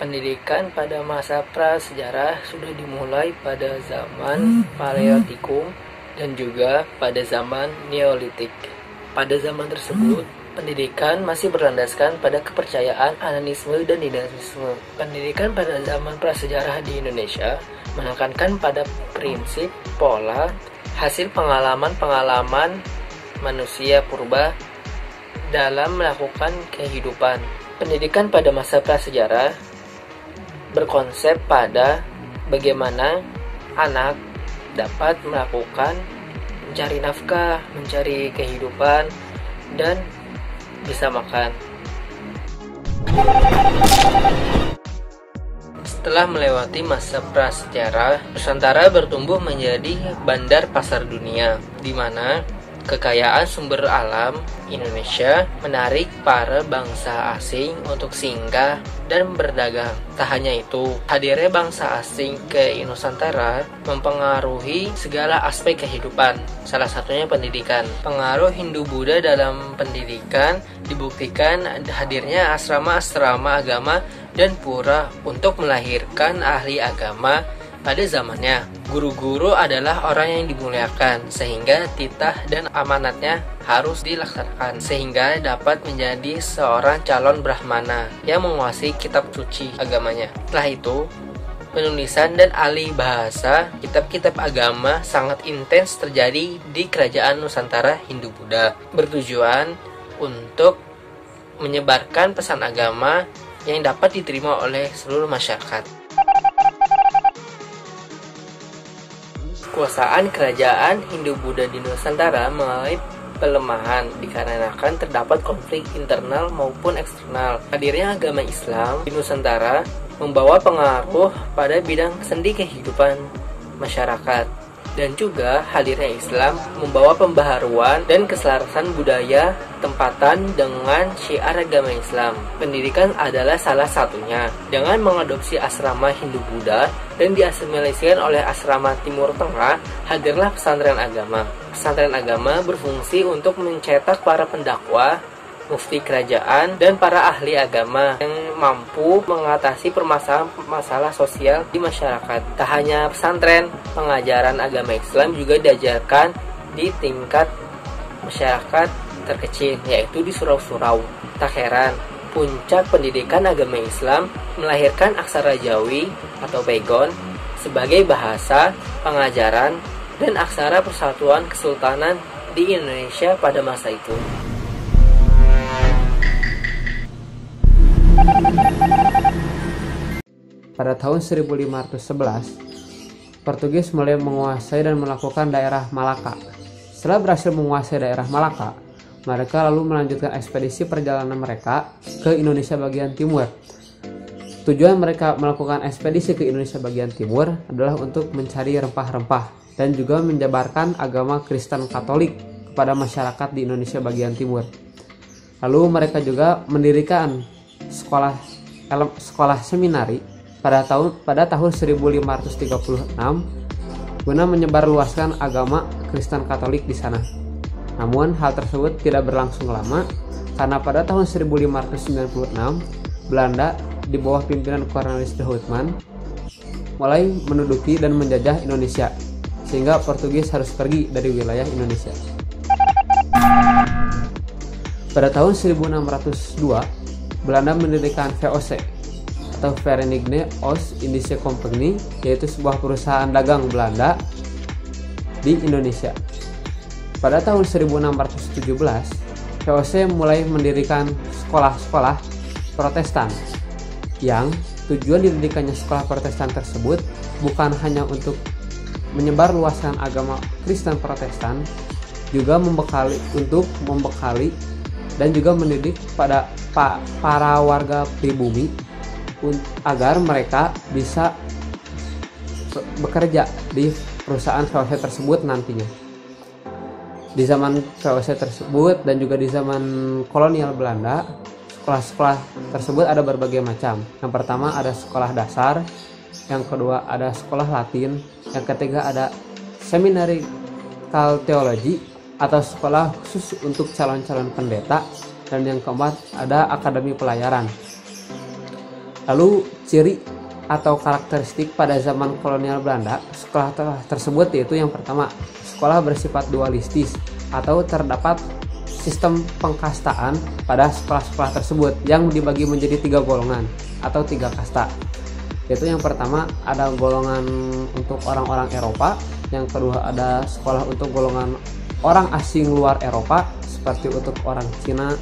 Pendidikan pada masa prasejarah sudah dimulai pada zaman Paleolitikum dan juga pada zaman Neolitik. Pada zaman tersebut, pendidikan masih berlandaskan pada kepercayaan animisme dan dinamisme. Pendidikan pada zaman prasejarah di Indonesia menekankan pada prinsip, pola, hasil pengalaman-pengalaman manusia purba dalam melakukan kehidupan. Pendidikan pada masa prasejarah berkonsep pada bagaimana anak dapat melakukan mencari nafkah, mencari kehidupan, dan bisa makan. Setelah melewati masa prasejarah, Nusantara bertumbuh menjadi bandar pasar dunia, di mana kekayaan sumber alam Indonesia menarik para bangsa asing untuk singgah dan berdagang. Tak hanya itu, hadirnya bangsa asing ke Nusantara mempengaruhi segala aspek kehidupan, salah satunya pendidikan. Pengaruh Hindu-Buddha dalam pendidikan dibuktikan hadirnya asrama-asrama agama dan pura untuk melahirkan ahli agama. Pada zamannya, guru-guru adalah orang yang dimuliakan, sehingga titah dan amanatnya harus dilaksanakan, sehingga dapat menjadi seorang calon brahmana yang menguasai kitab suci agamanya. Setelah itu, penulisan dan alih bahasa kitab-kitab agama sangat intens terjadi di kerajaan Nusantara Hindu-Buddha, bertujuan untuk menyebarkan pesan agama yang dapat diterima oleh seluruh masyarakat. Kekuasaan kerajaan Hindu-Buddha di Nusantara mengalami pelemahan dikarenakan terdapat konflik internal maupun eksternal. Hadirnya agama Islam di Nusantara membawa pengaruh pada bidang sendi kehidupan masyarakat, dan juga hadirnya Islam membawa pembaharuan dan keselarasan budaya tempatan dengan syiar agama Islam. Pendidikan adalah salah satunya. Dengan mengadopsi asrama Hindu-Buddha dan diasimilasikan oleh asrama Timur Tengah, hadirlah pesantren agama. Pesantren agama berfungsi untuk mencetak para pendakwah, mufti kerajaan, dan para ahli agama yang mampu mengatasi permasalahan sosial di masyarakat. Tak hanya pesantren, pengajaran agama Islam juga diajarkan di tingkat masyarakat terkecil, yaitu di surau-surau. Tak heran, puncak pendidikan agama Islam melahirkan aksara Jawi atau Pegon sebagai bahasa pengajaran dan aksara persatuan kesultanan di Indonesia pada masa itu. Pada tahun 1511, Portugis mulai menguasai dan melakukan daerah Malaka. Setelah berhasil menguasai daerah Malaka, mereka lalu melanjutkan ekspedisi perjalanan mereka ke Indonesia bagian timur. Tujuan mereka melakukan ekspedisi ke Indonesia bagian timur adalah untuk mencari rempah-rempah dan juga menyebarkan agama Kristen Katolik kepada masyarakat di Indonesia bagian timur. Lalu mereka juga mendirikan sekolah seminari pada tahun 1536 guna menyebarluaskan agama Kristen Katolik di sana. Namun hal tersebut tidak berlangsung lama karena pada tahun 1596 Belanda di bawah pimpinan Cornelis de Houtman mulai menduduki dan menjajah Indonesia, sehingga Portugis harus pergi dari wilayah Indonesia. Pada tahun 1602 Belanda mendirikan VOC atau Verenigde Oost-Indische Compagnie, yaitu sebuah perusahaan dagang Belanda di Indonesia. Pada tahun 1617, VOC mulai mendirikan sekolah-sekolah Protestan yang tujuan didirikannya sekolah Protestan tersebut bukan hanya untuk menyebarluaskan agama Kristen Protestan, juga membekali dan juga mendidik pada para warga pribumi agar mereka bisa bekerja di perusahaan VOC tersebut nantinya. Di zaman VOC tersebut dan juga di zaman kolonial Belanda, sekolah-sekolah tersebut ada berbagai macam. Yang pertama ada sekolah dasar, yang kedua ada sekolah Latin, yang ketiga ada seminari theology atau sekolah khusus untuk calon-calon pendeta, dan yang keempat ada akademi pelayaran. Lalu ciri atau karakteristik pada zaman kolonial Belanda sekolah tersebut yaitu yang pertama, sekolah bersifat dualistis atau terdapat sistem pengkastaan pada sekolah-sekolah tersebut yang dibagi menjadi 3 golongan atau 3 kasta. Yaitu yang pertama ada golongan untuk orang-orang Eropa, yang kedua ada sekolah untuk golongan orang asing luar Eropa seperti untuk orang Cina,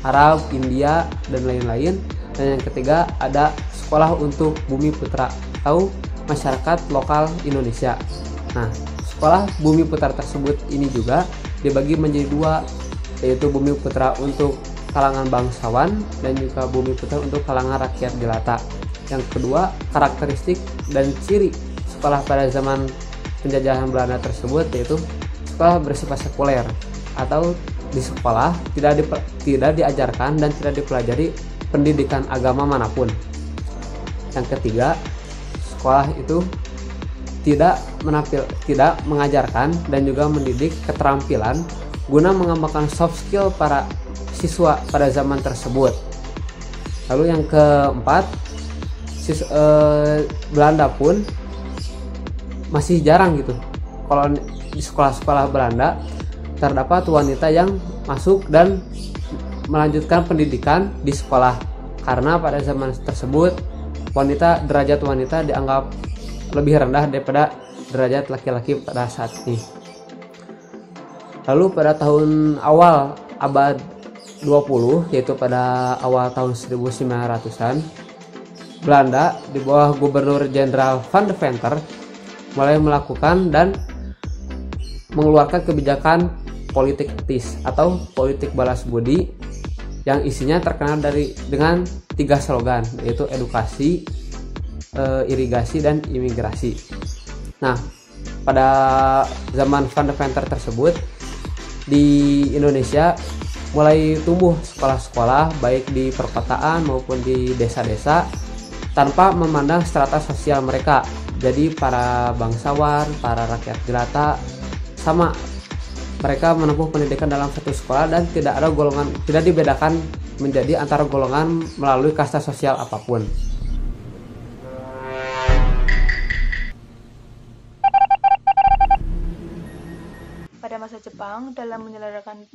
Arab, India, dan lain-lain. Dan yang ketiga ada sekolah untuk bumi putra atau masyarakat lokal Indonesia. Nah, sekolah bumi putra tersebut ini juga dibagi menjadi 2, yaitu bumi putra untuk kalangan bangsawan dan juga bumi putra untuk kalangan rakyat jelata. Yang kedua, karakteristik dan ciri sekolah pada zaman penjajahan Belanda tersebut yaitu sekolah bersifat sekuler atau di sekolah tidak diajarkan dan tidak dipelajari pendidikan agama manapun. Yang ketiga, sekolah itu tidak mengajarkan dan juga mendidik keterampilan guna mengembangkan soft skill para siswa pada zaman tersebut. Lalu yang keempat, Belanda pun masih jarang gitu. Kalau di sekolah-sekolah Belanda terdapat wanita yang masuk dan melanjutkan pendidikan di sekolah, karena pada zaman tersebut derajat wanita dianggap lebih rendah daripada derajat laki-laki pada saat ini. Lalu pada tahun awal abad 20, yaitu pada awal tahun 1900-an, Belanda di bawah Gubernur Jenderal Van de Venter mulai melakukan dan mengeluarkan kebijakan politik etis atau politik balas budi yang isinya terkenal dengan 3 slogan, yaitu edukasi, irigasi, dan imigrasi. Nah, pada zaman Van de Venter tersebut di Indonesia mulai tumbuh sekolah-sekolah baik di perkotaan maupun di desa-desa tanpa memandang strata sosial mereka. Jadi para bangsawan, para rakyat jelata sama, mereka menempuh pendidikan dalam satu sekolah dan tidak dibedakan menjadi antara golongan melalui kasta sosial apapun. Pada masa Jepang, dalam menyelenggarakan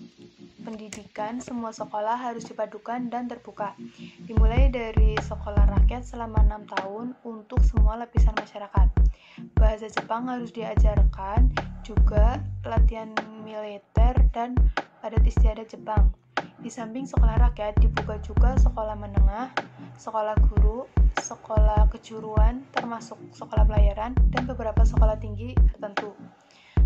pendidikan, semua sekolah harus dipadukan dan terbuka. Dimulai dari sekolah rakyat selama 6 tahun untuk semua lapisan masyarakat. Bahasa Jepang harus diajarkan, juga latihan militer dan adat istiadat Jepang. Di samping sekolah rakyat, dibuka juga sekolah menengah, sekolah guru, sekolah kejuruan, termasuk sekolah pelayaran, dan beberapa sekolah tinggi tertentu.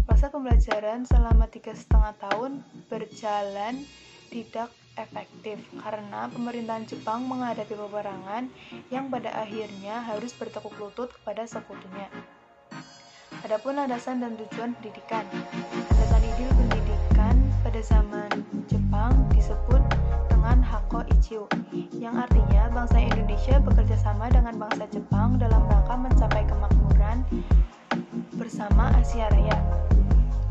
Proses pembelajaran selama 3,5 tahun berjalan tidak efektif karena pemerintahan Jepang menghadapi peperangan yang pada akhirnya harus bertekuk lutut kepada sekutunya. Adapun landasan dan tujuan pendidikan. Landasan ideal pendidikan pada zaman Jepang disebut dengan Hakko Ichiu, yang artinya bangsa Indonesia bekerja sama dengan bangsa Jepang dalam rangka mencapai kemakmuran bersama Asia Raya.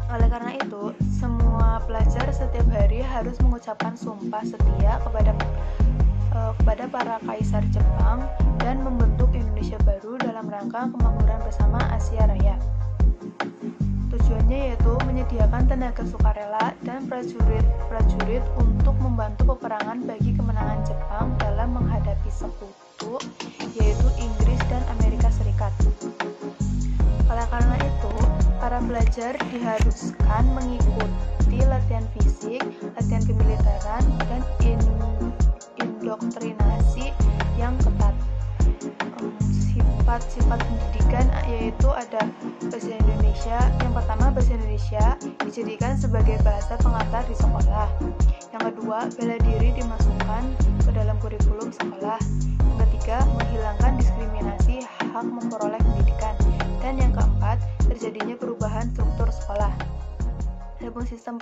Oleh karena itu, semua pelajar setiap hari harus mengucapkan sumpah setia kepada para kaisar Jepang dan membentuk Indonesia baru dalam rangka kemakmuran bersama Asia Raya. Tujuannya yaitu menyediakan tenaga sukarela dan prajurit untuk membantu peperangan bagi kemenangan Jepang dalam menghadapi sekutu, yaitu Inggris dan Amerika Serikat. Oleh karena itu, para pelajar diharuskan mengikuti latihan fisik, latihan kemiliteran, dan indoktrinasi yang ketat. Sifat-sifat pendidikan yaitu ada bahasa Indonesia. Yang pertama, bahasa Indonesia dijadikan sebagai bahasa pengantar di sekolah. Yang kedua, bela diri dimasukkan ke dalam kurikulum sekolah. Yang ketiga, menghilangkan diskriminasi hak memperoleh pendidikan. Dan yang keempat, terjadinya perubahan struktur sekolah. Adapun sistem